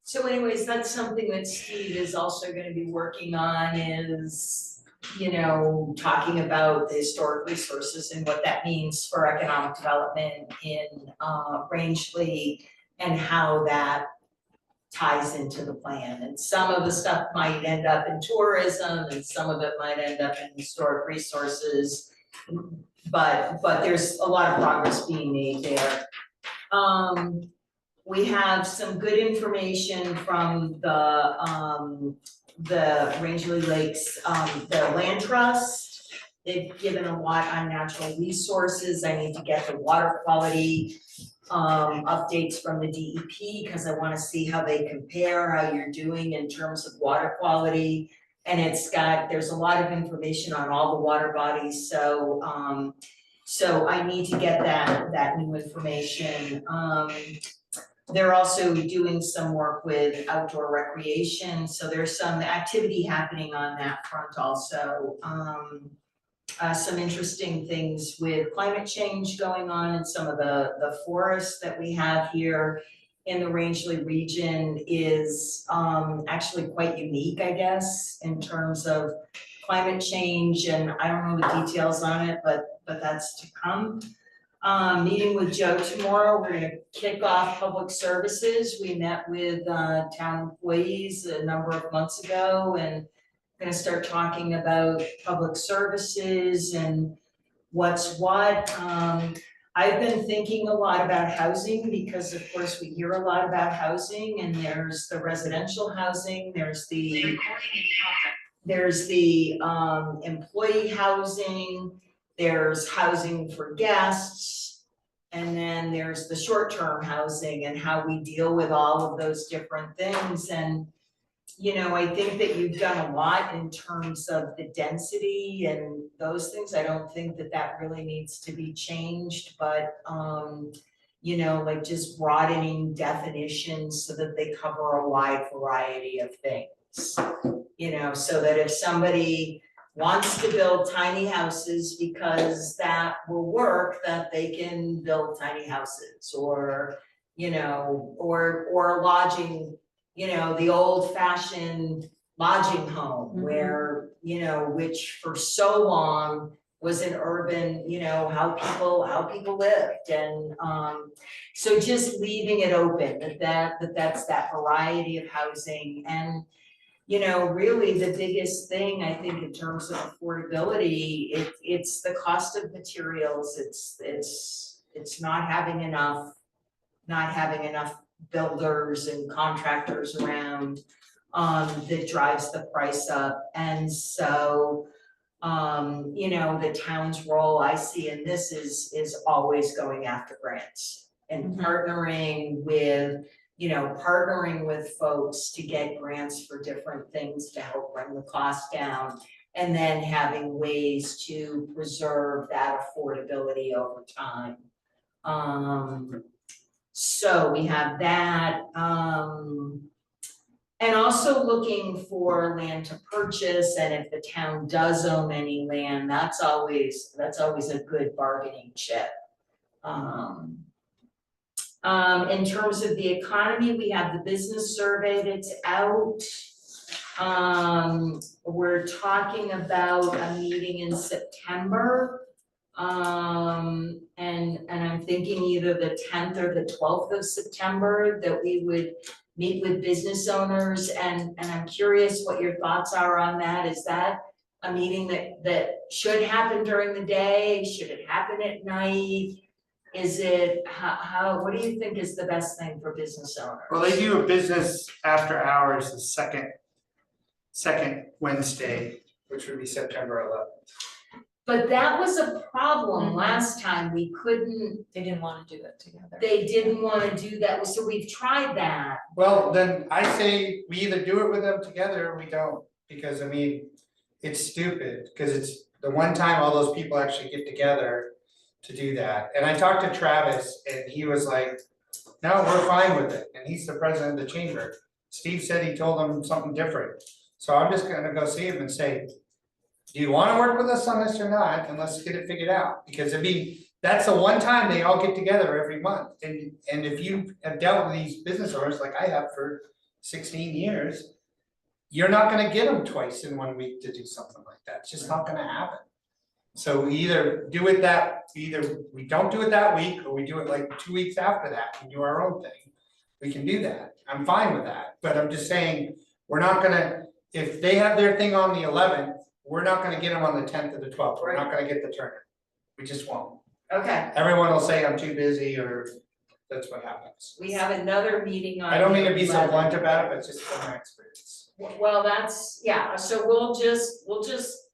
So anyways, that's something that Steve is also gonna be working on is, talking about the historic resources and what that means for economic development in Rangeley and how that ties into the plan. And some of the stuff might end up in tourism and some of it might end up in historic resources. But there's a lot of progress being made there. We have some good information from the Rangeley Lakes, the land trust. They've given a lot on natural resources. I need to get the water quality updates from the DEP because I want to see how they compare, how you're doing in terms of water quality. And there's a lot of information on all the water bodies, so I need to get that new information. They're also doing some work with outdoor recreation, so there's some activity happening on that front also. Some interesting things with climate change going on in some of the forests that we have here in the Rangeley region is actually quite unique, I guess, in terms of climate change, and I don't know the details on it, but that's to come. Meeting with Joe tomorrow, we're gonna kick off public services. We met with town employees a number of months ago and gonna start talking about public services and what's what. I've been thinking a lot about housing because of course we hear a lot about housing, and there's the residential housing, there's the employee housing, there's housing for guests, and then there's the short-term housing and how we deal with all of those different things. And I think that you've done a lot in terms of the density and those things. I don't think that really needs to be changed, but like just broadening definitions so that they cover a wide variety of things. So that if somebody wants to build tiny houses because that will work, that they can build tiny houses, or or lodging, the old fashioned lodging home where, which for so long was an urban, how people lived. And so just leaving it open, that's that variety of housing. And really the biggest thing I think in terms of affordability, it's the cost of materials. It's not having enough builders and contractors around that drives the price up. And so the town's role I see in this is always going after grants and partnering with folks to get grants for different things to help bring the cost down, and then having ways to preserve that affordability over time. So we have that, and also looking for land to purchase, and if the town does own any land, that's always a good bargaining chip. In terms of the economy, we have the business survey that's out. We're talking about a meeting in September. And I'm thinking either the 10th or the 12th of September that we would meet with business owners, and I'm curious what your thoughts are on that. Is that a meeting that should happen during the day? Should it happen at night? Is it, what do you think is the best thing for business owners? Well, they do a business after hours the second Wednesday, which would be September 11th. But that was a problem last time. We couldn't. They didn't want to do it together. They didn't want to do that, so we've tried that. Well, then I say we either do it with them together or we don't, because I mean, it's stupid, because it's the one time all those people actually get together to do that. And I talked to Travis and he was like, no, we're fine with it. And he's the president of the chamber. Steve said he told him something different. So I'm just gonna go see him and say, do you wanna work with us on this or not? And let's get it figured out. Because I mean, that's the one time they all get together every month. And if you have dealt with these business owners like I have for 16 years. You're not gonna get them twice in 1 week to do something like that, it's just not gonna happen. So we either we don't do it that week, or we do it like 2 weeks after that and do our own thing. We can do that, I'm fine with that, but I'm just saying, we're not gonna, if they have their thing on the 11th, we're not gonna get them on the 10th or the 12th, we're not gonna get the turnout. We just won't. Okay, Everyone will say I'm too busy, or that's what happens. we have another meeting on. I don't mean to the be so 11th. blunt about it, but it's just from my experience. Well, that's, yeah, so we'll just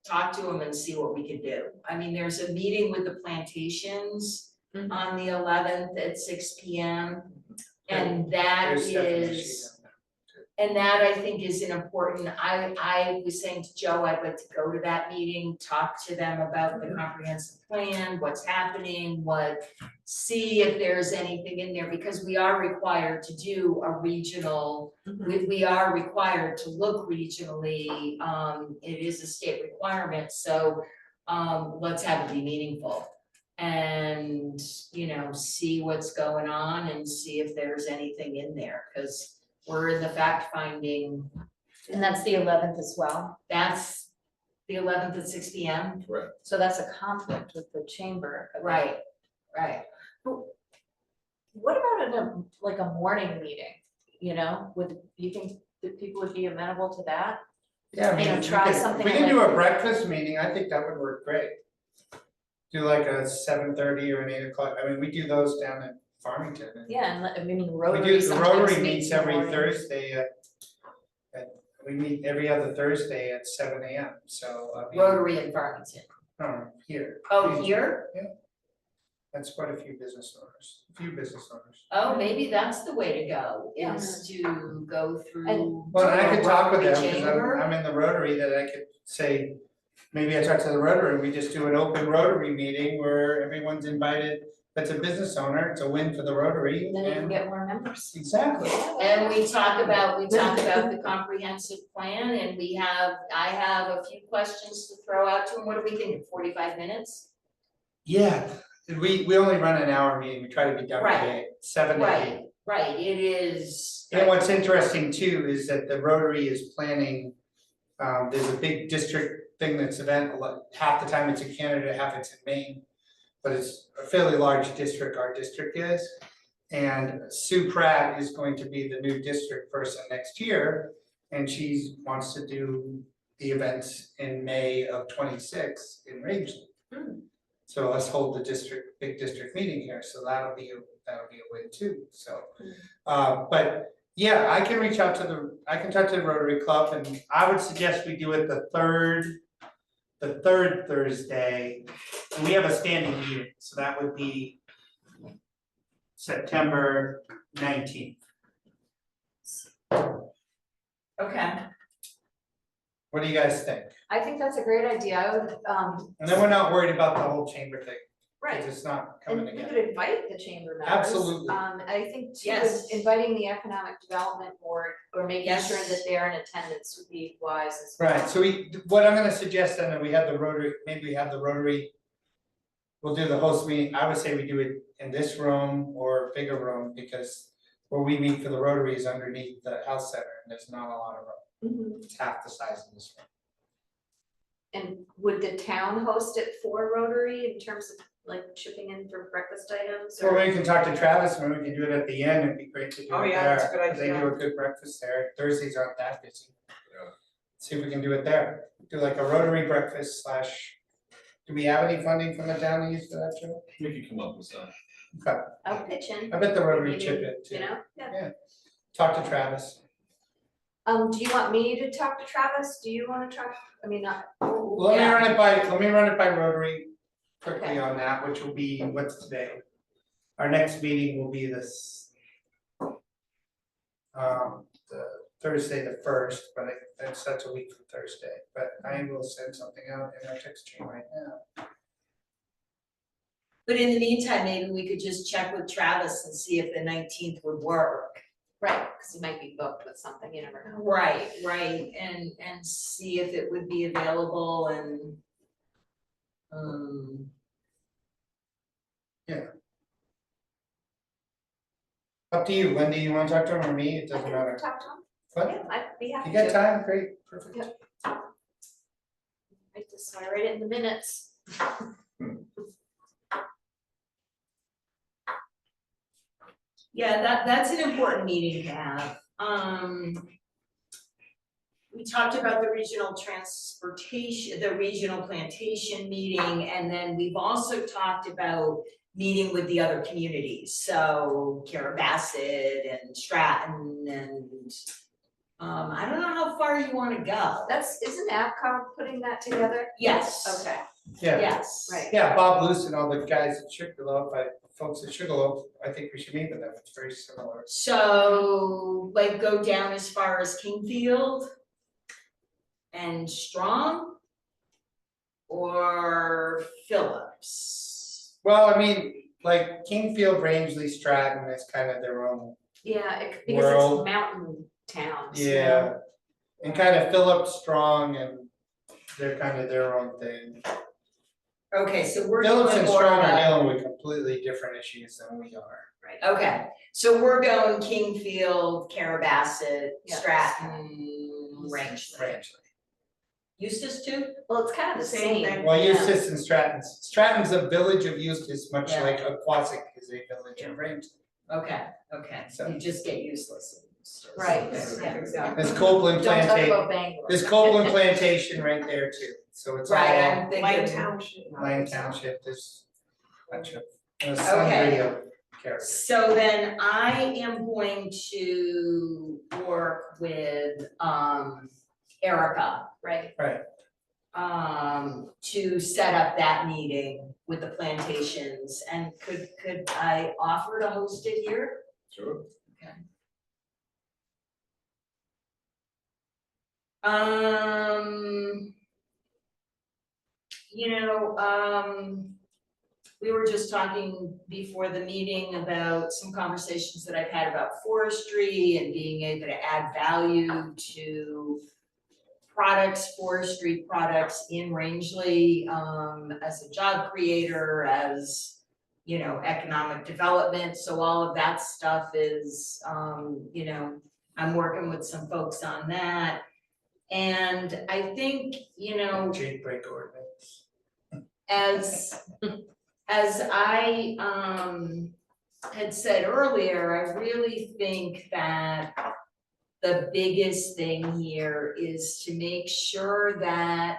talk to them and see what we can do. I mean, there's a meeting with the plantations on the 11th at 6 p.m. And that There's Stephanie, is, she's on there. and that I think is an important, I was saying to Joe, I'd like to go to that meeting, talk to them about the comprehensive plan, what's happening, see if there's anything in there, because we are required to do a regional, we are required to look regionally, it is a state requirement, so let's have it be meaningful. And, see what's going on and see if there's anything in there, cause we're in the fact finding, And that's the 11th as well, that's the 11th at 6 p.m. so that's a conflict with the chamber. Right. What about like a morning meeting, you think that people would be amenable to that? Yeah, I mean, if we try could- something we can do like- a breakfast meeting, I think that would work great. Do like a 7:30 or an 8 o'clock, I mean, we do those down in Farmington. And Yeah, and I mean, We Rotary do, the sometimes Rotary meets meets in the every morning. Thursday we meet every other Thursday at 7 a.m., so I mean. Rotary in Farmington. Here. Oh, here? That's quite a few business owners, Oh, maybe that's the way to go, Yeah. is to go through. And- Well, and I could talk with them, Rotary because chamber. I'm in the Rotary, that I could say, maybe I talk to the Rotary, and we just do an open Rotary meeting where everyone's invited, that's a business owner, it's a win for the Rotary, And then you can and get more members. exactly. And we talk about the comprehensive plan, and I have a few questions to throw out to them, what are we thinking, 45 minutes? Yeah, we only run an hour meeting, we try to be done by Right. 7 to 8. Right, it is. And what's interesting too is that the Rotary is planning, there's a big district thing that's half the time it's in Canada, half it's in Maine. But it's a fairly large district, our district is. And Sue Pratt is going to be the new district person next year. And she wants to do the events in May of 26 in Rangeley. So let's hold the big district meeting here, so that'll be a win too, so. But yeah, I can talk to the Rotary Club, and I would suggest we do it the third Thursday. And we have a standing meeting, so that would be September 19th. Okay, What do you guys think? I think that's a great idea, I would, And then we're not worried about the whole chamber thing, right, because it's not and coming we together. could invite the chamber members. Absolutely. I think too, Yes. inviting the economic development board or making Yes. sure that they're in attendance would be wise as well. Right, so what I'm gonna suggest then, that we have the Rotary, maybe we have the Rotary. We'll do the host meeting, I would say we do it in this room or bigger room, because where we meet for the Rotary is underneath the health center, and there's not a lot of room, it's half the size of this room. And would the town host it for Rotary in terms of like chipping in for breakfast items Or or? we can talk to Travis, maybe we can do it at the end, it'd be great to do it there. Oh, yeah, that's a good 'Cause they do a good breakfast there, Thursdays aren't that busy. See if we can do it there, do like a Rotary breakfast / do we have any funding from the town to use for that, Joe? We could come up with some. Okay, I'll pitch in, I bet the Rotary maybe, chip it too, yeah. talk to Travis. Do you want me to talk to Travis? Do you wanna talk, I mean, not. Let me run it by Rotary quickly Okay. on that, which will be, what's today? Our next meeting will be this. The Thursday the 1st, but that's a week from Thursday, but I will send something out in our text chain right now. but in the meantime, maybe we could just check with Travis and see if the 19th would work. Right, cause he might be booked with something, you never know. Right, and see if it would be available and. Up to you, Wendy, you wanna talk to him or me, it doesn't matter. Talk to him. But Yeah, I'd be if happy you to. got time, great, perfect. Yep. Write this, so I write it in the minutes. Yeah, that's an important meeting to have. We talked about the regional transportation, the regional plantation meeting, and then we've also talked about meeting with the other communities, so Carrabassett and Stratton and I don't know how far you wanna go. Isn't APCOG putting that together? Yes. Okay, Yeah, Yes. right. yeah, Bob Luce and all the guys at Sugarloaf, folks at Sugarloaf, I think we should meet with them, it's very similar. So, like, go down as far as Kingfield and Strong or Phillips? Well, I mean, like Kingfield, Rangeley, Stratton is kind of their own, Yeah, because World. it's mountain towns. yeah. And kind of Phillips, Strong, and they're kind of their own thing. Okay, so we're Phillips doing and more Strong of are a, dealing with completely different issues than we are. okay, so we're going Kingfield, Carrabassett, Yeah. Stratton, Rangeley. Rangeley. Eustis too? Well, it's kind of the Same same. thing. Well, Yeah. Eustis and Stratton's a village of Eustis, much Yeah. like Aquasic is a village of Rangeley. Okay, So- you just get useless. in Eustis. Right. Yeah. Exactly. There's Copeland Don't talk Plantation, about Bangor. there's Copeland Plantation right there too, so it's all Right, I'm thinking. Lane Township. Lane Township, there's a bunch of, some Okay. video characters. So then I am going to work with Erica Right, to set up that meeting with the plantations, and could I offer to host it here? Sure. You know, we were just talking before the meeting about some conversations that I've had about forestry and being able to add value to products, forestry products in Rangeley, as a job creator, as, you know, economic development, so all of that stuff is, you know, I'm working with some folks on that. And I think, you know, Jade break ordinance. as I had said earlier, I really think that the biggest thing here is to make sure that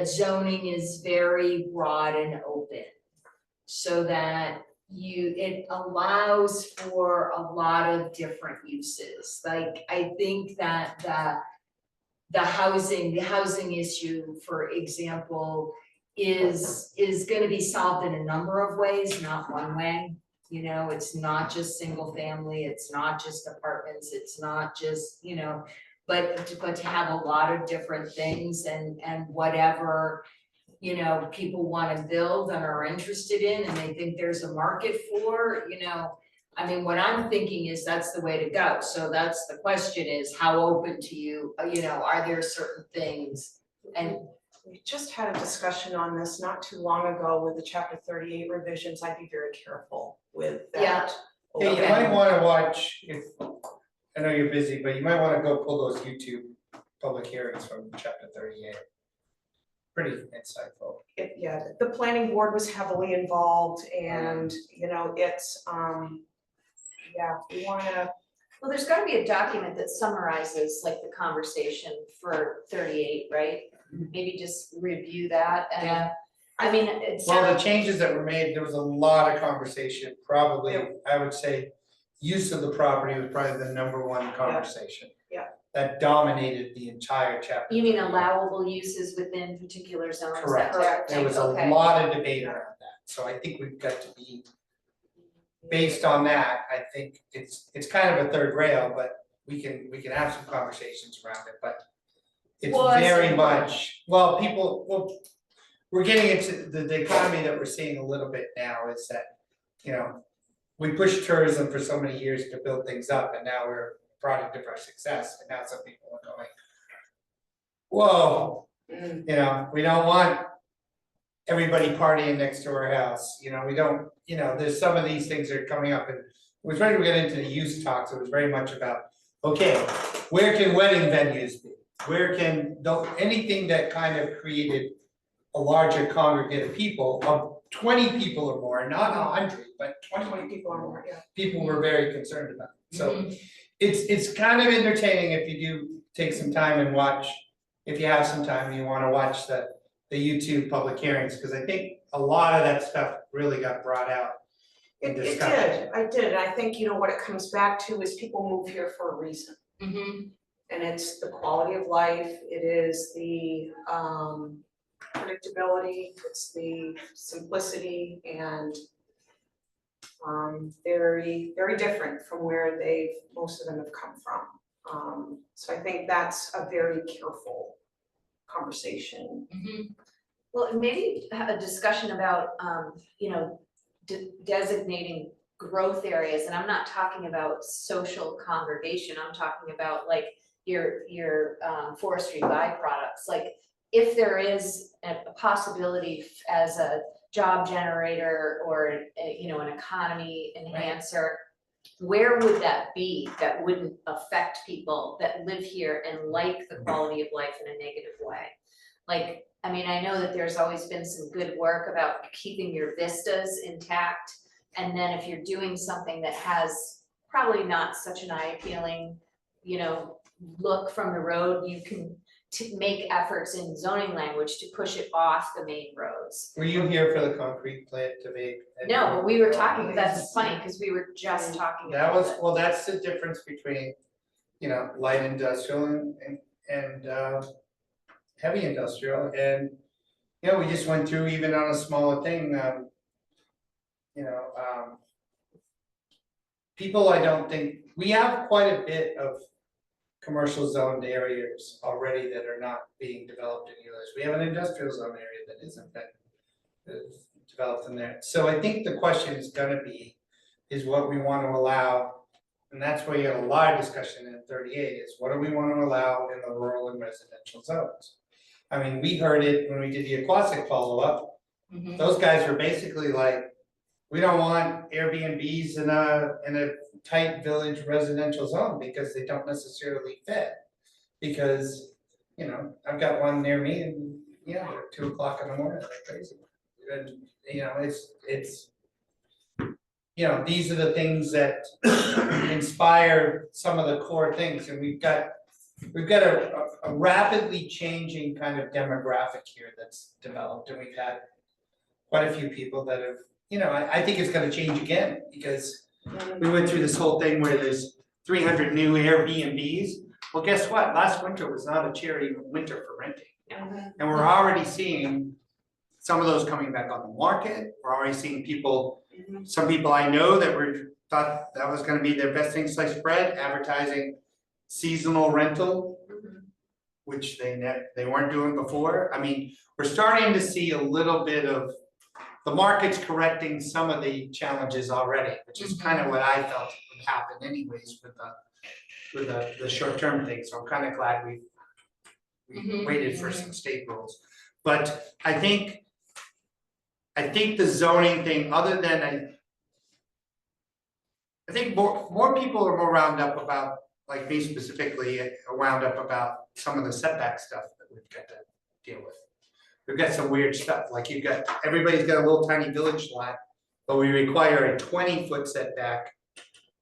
zoning is very broad and open, so that it allows for a lot of different uses. Like, I think that the housing issue, for example, is gonna be solved in a number of ways, not one way. You know, it's not just single family, it's not just apartments, it's not just, you know, but to have a lot of different things and whatever, you know, people wanna build and are interested in and they think there's a market for, you know. I mean, what I'm thinking is that's the way to go, so that's the question is, how open to you, you know, are there certain things? And We just had a discussion on this not too long ago with the chapter 38 revisions. I'd be very careful with that. Hey, you Okay. might wanna watch, I know you're busy, but you might wanna go pull those YouTube public hearings from chapter 38. Pretty insightful. Yeah, the planning board was heavily involved and, you know, it's, yeah, we wanna, well, there's gotta be a document that summarizes like the conversation for 38, right? Maybe just review that and, Yeah. I mean, it's. Well, the changes that were made, there was a lot of conversation, probably, I would say, use of the property was probably the number one conversation. Yeah. That dominated the entire chapter. You mean allowable uses within particular zones, that Correct. type of There thing? was a Okay. lot of debate around that, so I think we've got to be, based on that, I think it's kind of a third rail, but we can have some conversations around it, but it's Well, I very see. much, we're getting into the economy that we're seeing a little bit now is that, you know, we pushed tourism for so many years to build things up, and now we're a product of our success, and now some people are going, whoa, you know, we don't want everybody partying next to our house, you know, we don't, you know, there's some of these things that are coming up, and it was ready to get into the use talks, it was very much about Okay, where can wedding venues be? Where can, anything that kind of created a larger congregate of people, of 20 people or more, not 100, but 20 people or more, yeah. people were very concerned about. So it's kind of entertaining if you do take some time and watch, if you have some time and you wanna watch the YouTube public hearings, because I think a lot of that stuff really got brought out in It discussion. did, I think, you know, what it comes back to is people move here for a reason. Mhm. And it's the quality of life, it is the predictability, it's the simplicity and very, very different from where most of them have come from. So I think that's a very careful conversation. Well, and maybe have a discussion about, you know, designating growth areas, and I'm not talking about social congregation, I'm talking about like your forestry byproducts, like if there is a possibility as a job generator or, you know, an economy enhancer, where would that be that wouldn't affect people that live here and like the quality of life in a negative way? Like, I mean, I know that there's always been some good work about keeping your vistas intact. And then if you're doing something that has probably not such an eye appealing, you know, look from the road, you can make efforts in zoning language to push it off the main roads. Were you here for the concrete plant debate? No, but we were talking, that's funny, because we were just talking That about was, it. well, that's the difference between, you know, light industrial and heavy industrial, and, you know, we just went through even on a smaller thing, you know, people, I don't think, we have quite a bit of commercial zoned areas already that are not being developed in others. We have an industrial zone area that isn't been developed in there. So I think the question is gonna be, is what we want to allow, and that's where you have a lot of discussion in 38, is what do we want to allow in the rural and residential zones? I mean, we heard it when we did the Aquasic follow-up, those guys were basically like, we don't want Airbnbs in a tight village residential zone because they don't necessarily fit. Because, you know, I've got one near me and, yeah, they're 2 o'clock in the morning, they're crazy. And, you know, it's, you know, these are the things that inspire some of the core things, and we've got a rapidly changing kind of demographic here that's developed, and we've had quite a few people that have, you know, I think it's gonna change again, because we went through this whole thing where there's 300 new Airbnbs. Well, guess what? Last winter was not a cherry winter for renting. And we're already seeing some of those coming back on the market. We're already seeing people, some people I know that thought that was gonna be their best thing, sliced bread, advertising seasonal rental, which they weren't doing before. I mean, we're starting to see a little bit of the market's correcting some of the challenges already, which is kind of what I felt would happen anyways with the short-term thing. So I'm kind of glad we waited for some state rules. But I think the zoning thing, other than I think more people are more wound up about, like me specifically, are wound up about some of the setback stuff that we've got to deal with. We've got some weird stuff, like everybody's got a little tiny village lot, but we require a 20-foot setback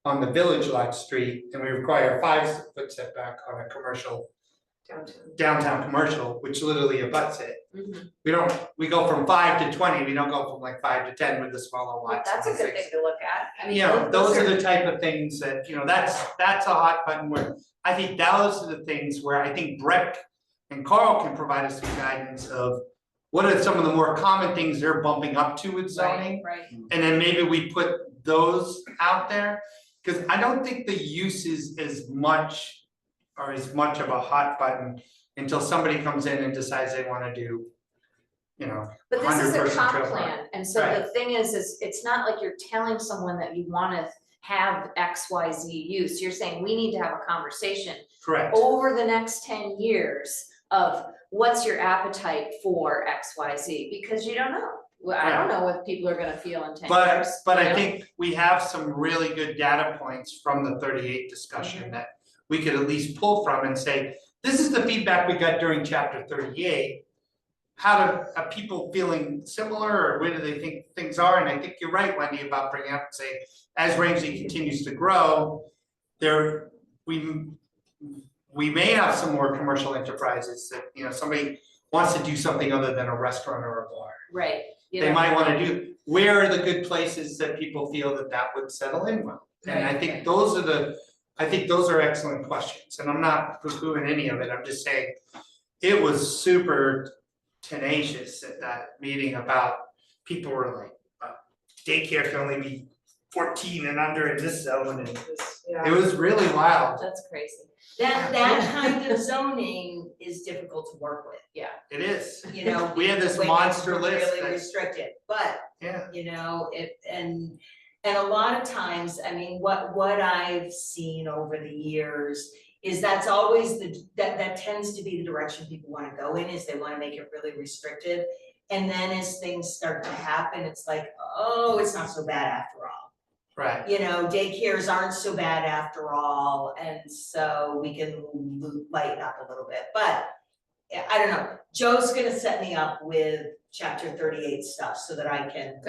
on the village lot street, and we require a 5-foot setback on a commercial downtown commercial, which literally abuts it. We go from 5 to 20, we don't go from like 5 to 10 with the smaller lots. That's a good thing to look at. I mean, You know, those are the type of things that, you know, that's a hot button where I think those are the things where I think Breck and Carl can provide us some guidance of what are some of the more common things they're bumping up to with zoning. Right. And then maybe we put those out there, because I don't think the use is as much of a hot button until somebody comes in and decides they want to do, you know, But this is 100-person a comp trail park. plan, and so the thing is it's not like you're telling someone that you wanna have XYZ use, you're saying we need to have a conversation Correct. over the next 10 years of what's your appetite for XYZ, because you don't know. Well, I don't know what people are gonna feel in 10 years. But you I know? think we have some really good data points from the 38 discussion that we could at least pull from and say, this is the feedback we got during chapter 38. Are people feeling similar, or where do they think things are? And I think you're right, Wendy, about bringing up and saying, as Rangeley continues to grow, we may have some more commercial enterprises that, you know, somebody wants to do something other than a restaurant or a bar. Right. They might wanna do, where are the good places that people feel that would settle in well? And I think those are excellent questions, and I'm not poo-pooing any of it, I'm just saying, it was super tenacious at that meeting about, people were like, daycare can only be 14 and under in this zone, and it was really wild. That's crazy. That kind of zoning is difficult to work with, It is, you know. we had this when monster it's list really that- restricted, but yeah, you know, and a lot of times, I mean, what I've seen over the years is that's always that tends to be the direction people wanna go in, is they wanna make it really restrictive. And then as things start to happen, it's like, oh, it's not so bad after all. right, You know, daycares aren't so bad after all, and so we can lighten up a little bit, but I don't know, Joe's gonna set me up with chapter 38 stuff so that I can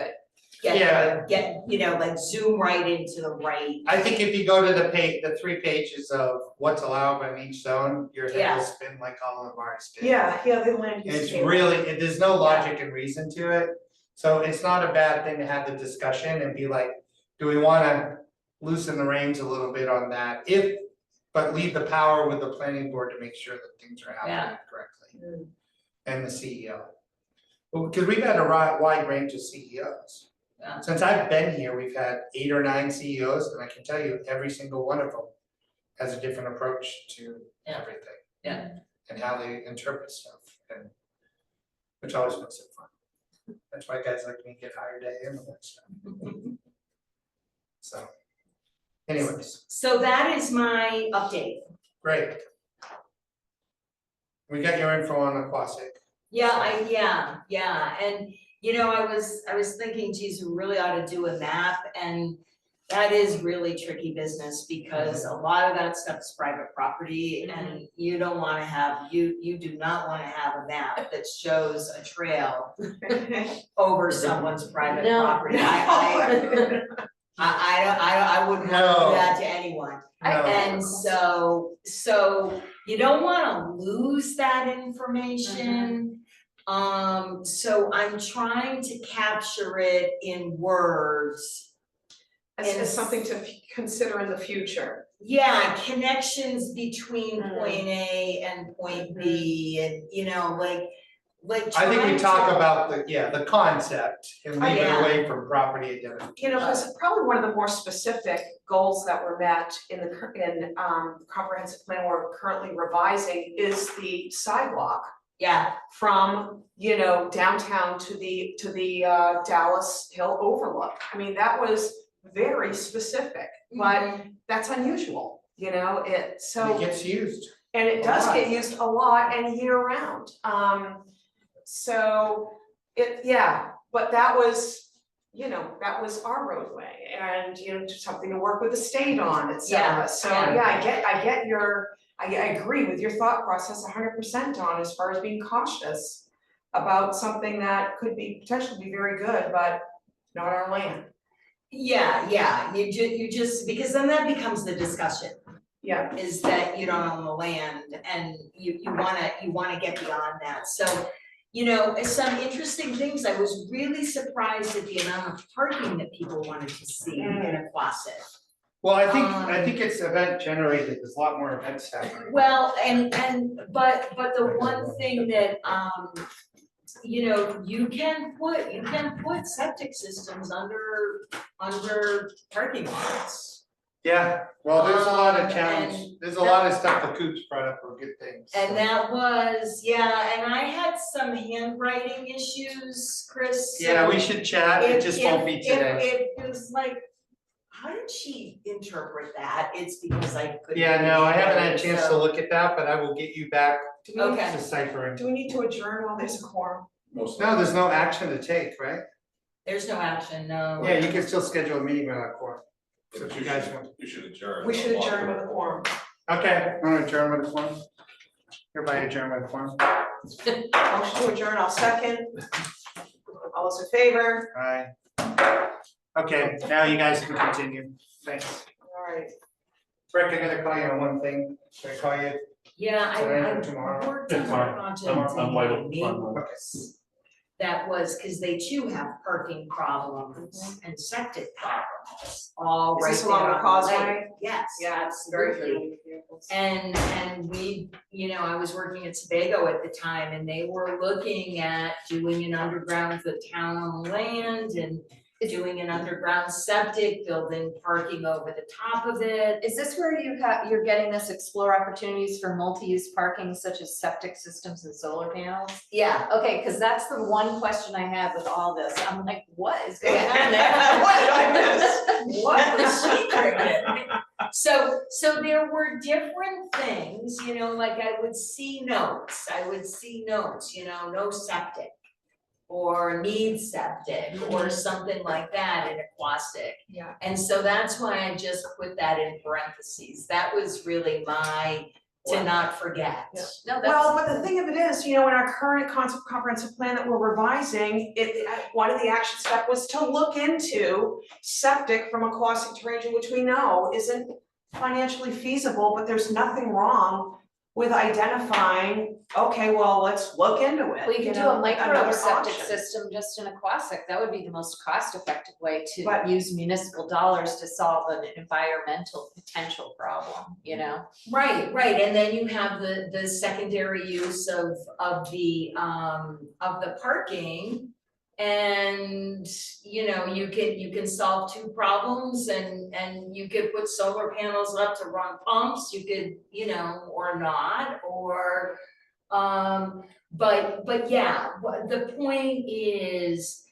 get, you know, like zoom right into the right. I think if you go to the 3 pages of what's allowable in each zone, your head will spin like all of ours did. Yeah, the land use It's table. really, there's no logic and reason to it, so it's not a bad thing to have the discussion and be like, do we wanna loosen the reins a little bit on that? But leave the power with the planning board to make sure that things are happening correctly. And the CEO. Well, because we've had a wide range of CEOs. Yeah. Since I've been here, we've had 8 or 9 CEOs, and I can tell you, every single one of them has a different approach to everything. Yeah. And how they interpret stuff, and which always makes it fun. That's why guys like me get hired to handle that stuff. So, anyways, So that is my update. great. We got your info on Aquasic. Yeah, and you know, I was thinking, geez, we really ought to do a map, and that is really tricky business because a lot of that stuff is private property, and you don't wanna have, you do not wanna have a map that shows a trail over someone's private No. property. I wouldn't wanna No. do that to anyone. No. And so you don't wanna lose that information. So I'm trying to capture it in words. As something to consider in the future. Yeah, connections between Mm. point A and point B, and you know, like I think we trying talk to- about the concept and leave it Yeah. away from property identification. You know, because probably one of the more specific goals that were met in comprehensive plan we're currently revising is the sidewalk Yeah, from, you know, downtown to the Dallas Hill overlook. I mean, that was very specific, but that's unusual, you know, It gets used. and it A does lot. get used a lot and year round. So but that was, you know, that was our roadway and, you know, something to work with the state on, et cetera. Yeah, So, yeah. I agree with your thought process 100%, Dawn, as far as being cautious about something that could potentially be very good, but not our land. yeah, you just, because then that becomes the discussion. Yeah. Is that you don't own the land and you wanna get beyond that, so. You know, some interesting things, I was really surprised at the amount of parking that people wanted to see in Aquasic. Well, I think it's event generated, there's a lot more events happening. Well, but the one thing that, you know, you can put septic systems under parking lots. Yeah, well, there's a lot of And challenge, there's a lot of stuff the Coops brought up were good things. And that was, and I had some handwriting issues, Chris, so Yeah, we should chat, it just won't be today. It was like, how did she interpret that? It's because I couldn't. Yeah, no, I haven't had a read it, chance to so- look at that, but I will get you back Okay. deciphering. Do we need to adjourn while there's a quorum? No, there's no action to take, right? There's no action, no. Yeah, you can still schedule a meeting without a quorum. So if you guys want. We should adjourn. We should adjourn with a quorum. Okay, I'm gonna adjourn with the form. Hereby adjourn with the form. Motion to adjourn, I'll second. All those in favor? Aye. Okay, now you guys can continue. Thanks. All right. Rick, I gotta call you on one thing. Should I call you? Yeah, Today or I tomorrow? worked on a project I'm wide in open. Naples. That was, cause they too have parking problems and septic problems, all Is right this there along the on the lake. causeway? Yes, Yeah, it's very absolutely. few vehicles. And we, I was working at Sebago at the time, and they were looking at doing an underground, the town on land, and doing an underground septic, building parking over the top of it. Is this where you're getting us explore opportunities for multi-use parking such as septic systems and solar panels? Yeah, Okay, cause that's the one question I had with all this. I'm like, what is going on What there? did I miss? what was she drinking? So there were different things, like I would see notes, no septic. Or need septic or something like that in aquastic. Yeah. And so that's why I just put that in parentheses. That was really my, to not forget. Yeah. No, Well, that's, but the thing of it is, in our current comprehensive plan that we're revising, one of the action step was to look into septic from aquatic to ranging, which we know isn't financially feasible, but there's nothing wrong with identifying, okay, well, let's look into it. well, you could do know, a micro another septic option. system just in aquastic. That would be the most cost-effective way to But- use municipal dollars to solve an environmental potential problem, Right, and then you have the secondary use of the parking. And, you can solve two problems and you could put solar panels up to run pumps, you could, or not, or, but yeah, the point is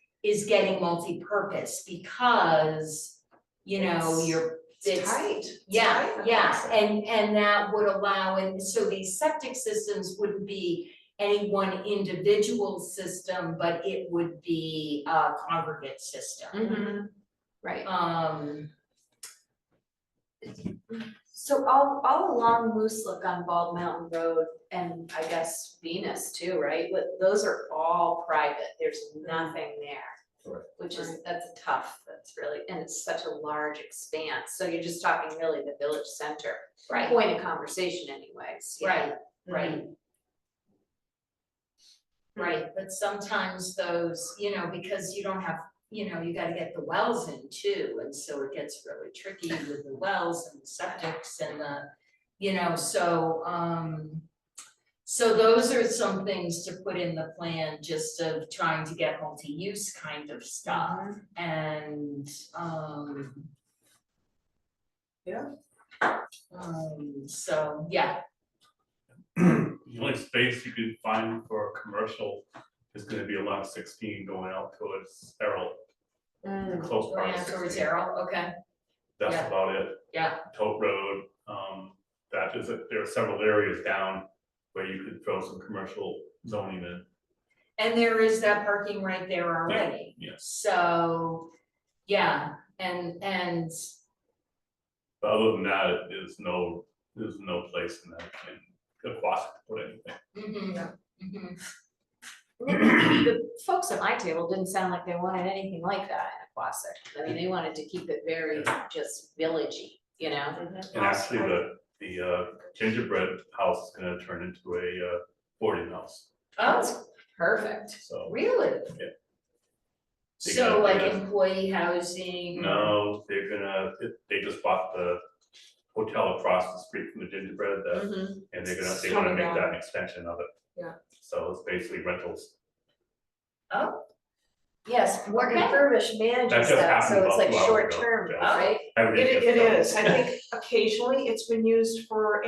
getting multi-purpose because, you're, It's tight. It's yeah, tight. yeah, and that would allow, and so these septic systems wouldn't be any one individual system, but it would be a congregate system. Mm-hmm. Right. So all along Moose Look on Bald Mountain Road and I guess Venus too, right? But those are all private. There's nothing there. Correct. Which is, that's really, and it's such a large expanse. So you're just talking really the village center. Right. Point of conversation anyways. Yeah. Right. Right, but sometimes those, because you don't have, you gotta get the wells in too, and so it gets really tricky with the wells and the septics and the, so those are some things to put in the plan, just of trying to get multi-use kind of stuff, and, Yeah. So, yeah, The only space you could find for a commercial is gonna be along 16 going out towards Errol, the close part going of out 16. towards Arrow, okay, That's yeah. about it. Yeah. Tote Road, that is, there are several areas down where you could throw some commercial zoning in. And there is that parking right there already. Yeah. So, yeah, and But other than that, there's no place in that, in Aquastic to put anything. mhm. The folks at my table didn't sound like they wanted anything like that in Aquastic. I mean, they wanted to keep it very just villagey, And actually, the gingerbread house is gonna turn into a boarding house, Oh, Perfect. so. really? Yeah. They So got- like they got- employee housing? No, they just bought the hotel across the street from the gingerbread, Mhm. and they It's wanna coming make down. that an extension of it. Yeah. So it's basically rentals. Oh, Yes, Morgan Okay. Furbish That manages just that, so happened it's about like 2 hours short ago, term, yeah. right? Everything It gets done. is, I think occasionally it's been used for,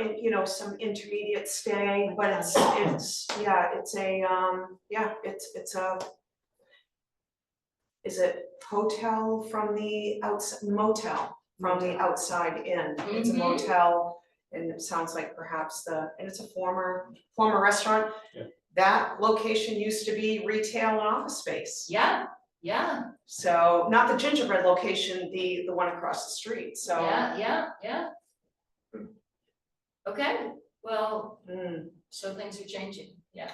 some intermediate stay, but it's a, is it hotel from the outside, motel from the outside in? It's a Mhm. motel, and it sounds like perhaps and it's a former restaurant. Yeah. That location used to be retail and office space. yeah, So, not the gingerbread location, the one across the street, so. yeah. Okay, well, Mm. so things are changing, yeah.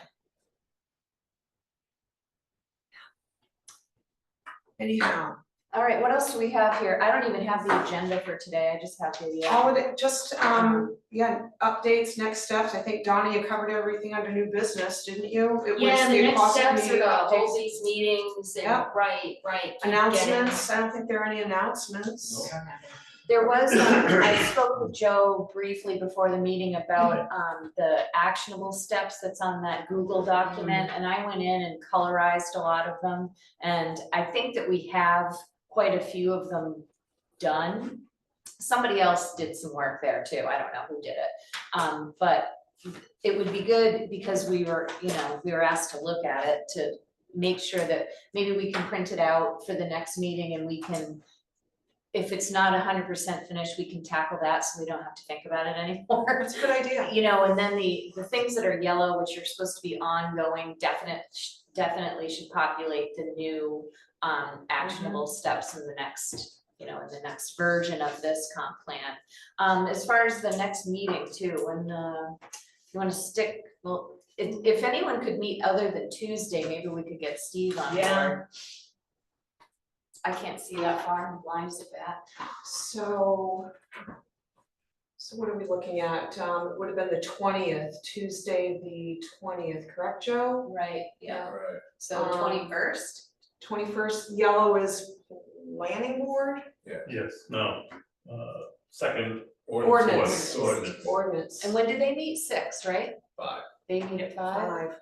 Anyhow, All right, what else do we have here? I don't even have the agenda for today, I just have the, all of it, just, yeah, updates, next steps, I think Donna, you covered everything under new business, didn't you? It was Yeah, the next cost of steps are meeting to hold updates. these meetings and, Yep. right, keep getting- Announcements, I don't think there are any announcements. there was, I spoke with Joe briefly before the meeting about, the actionable steps that's on that Google document, and I went in and colorized a lot of them. And I think that we have quite a few of them done. Somebody else did some work there too, I don't know who did it. But it would be good because we were asked to look at it to make sure that maybe we can print it out for the next meeting and we can, if it's not 100% finished, we can tackle that so we don't have to think about it anymore. That's a good idea. And then the things that are yellow, which are supposed to be ongoing, definitely should populate the new actionable steps in the next, in the next version of this comp plan. As far as the next meeting too, when you wanna stick, well, if anyone could meet other than Tuesday, maybe we could get Steve on board. Yeah. I can't see that far, I'm blind as a bat. So what are we looking at? It would have been the 20th, Tuesday, the 20th, correct, Joe? Right, yeah, Right. so 21st? 21st, yellow is planning board? Yes, no, second. Ordinance. Ordinance. And when do they meet? 6, right? 5. They meet at 5? 5.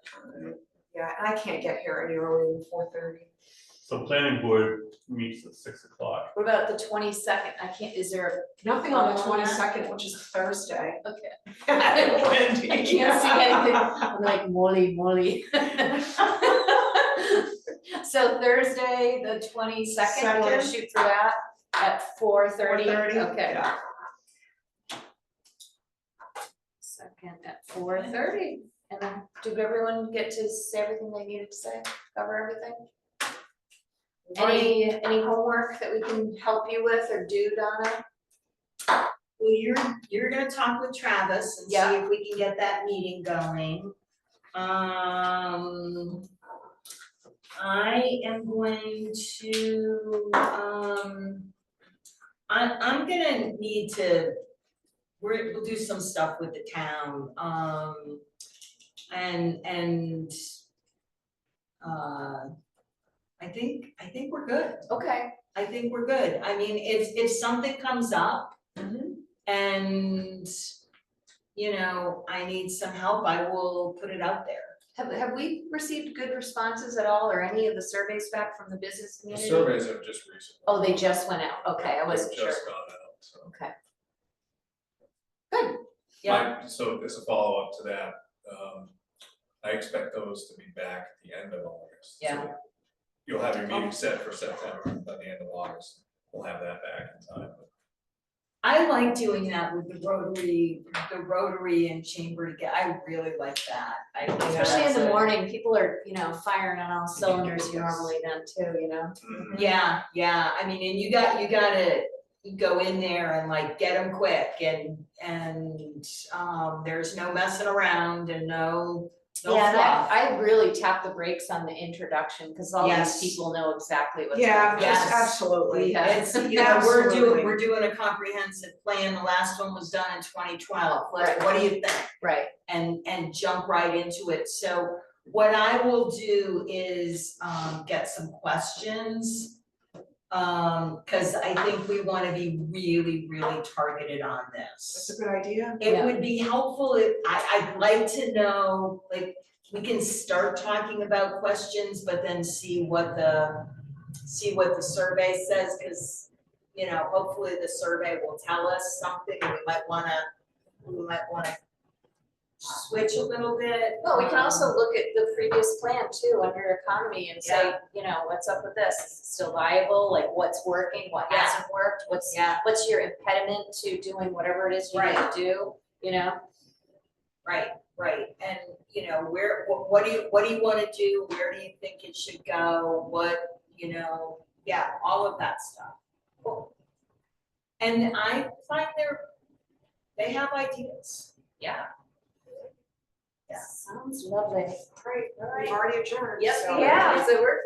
Yeah, and I can't get here any earlier than 4:30. So planning board meets at 6 o'clock. What about the 22nd? I can't, is there Nothing on the Oh, 22nd, which is a Thursday. okay. Wendy. I can't see anything. I'm like, moly. So Thursday, the 22nd, you wanna Second. shoot for that at 4:30? 4:30, Okay. yeah. Second at 4:30. And then did everyone get to say everything they needed to say? Cover everything? Any homework that we can help you with or do, Donna? Well, you're gonna talk with Travis and see Yeah. if we can get that meeting going. I am going to, I'm gonna need to, we'll do some stuff with the town, and I think we're good. Okay. I think we're good. I mean, if something comes up and, I need some help, I will put it out there. Have we received good responses at all or any of the surveys back from the business The community? surveys have just recently. Oh, they just went out. Okay, I wasn't They've sure. just gone out, so. Okay. Good. Yeah. So as a follow-up to that, I expect those to be back at the end of August. Yeah. So you'll have your meeting set for September, by the end of August, we'll have that back in time. I like doing that with the Rotary and Chamber together. I really like that. I think Especially in that's the a- morning, people are, firing on all cylinders normally then too, Yeah, I mean, and you gotta go in there and like get them quick and there's no messing around and no Yeah, and fluff. I really tap the brakes on the introduction, cause all these Yes. people know exactly what's going Yeah, on. Yes. just absolutely. Yeah. It's, Absolutely. we're doing a comprehensive plan. The last one was done in 2012. Right. What do you think? Right, And jump right into it. So what I will do is get some questions. Cause I think we wanna be really, really targeted on That's this. a good idea. It Yeah. would be helpful if, I'd like to know, like, we can start talking about questions, but then see what the survey says, cause, hopefully the survey will tell us something, and we might wanna switch a little bit. well, we can also look at the previous plan too, under economy and say, what's up with this? Is it still viable? Like what's working, what Yeah. hasn't worked? Yeah, What's your impediment to doing whatever it is you need to Right. do, right, and, what do you wanna do, where do you think it should go, all of that stuff. Cool. And I find they have ideas. Yeah. Sounds lovely. We've already adjourned, Yep, so- yeah, so we're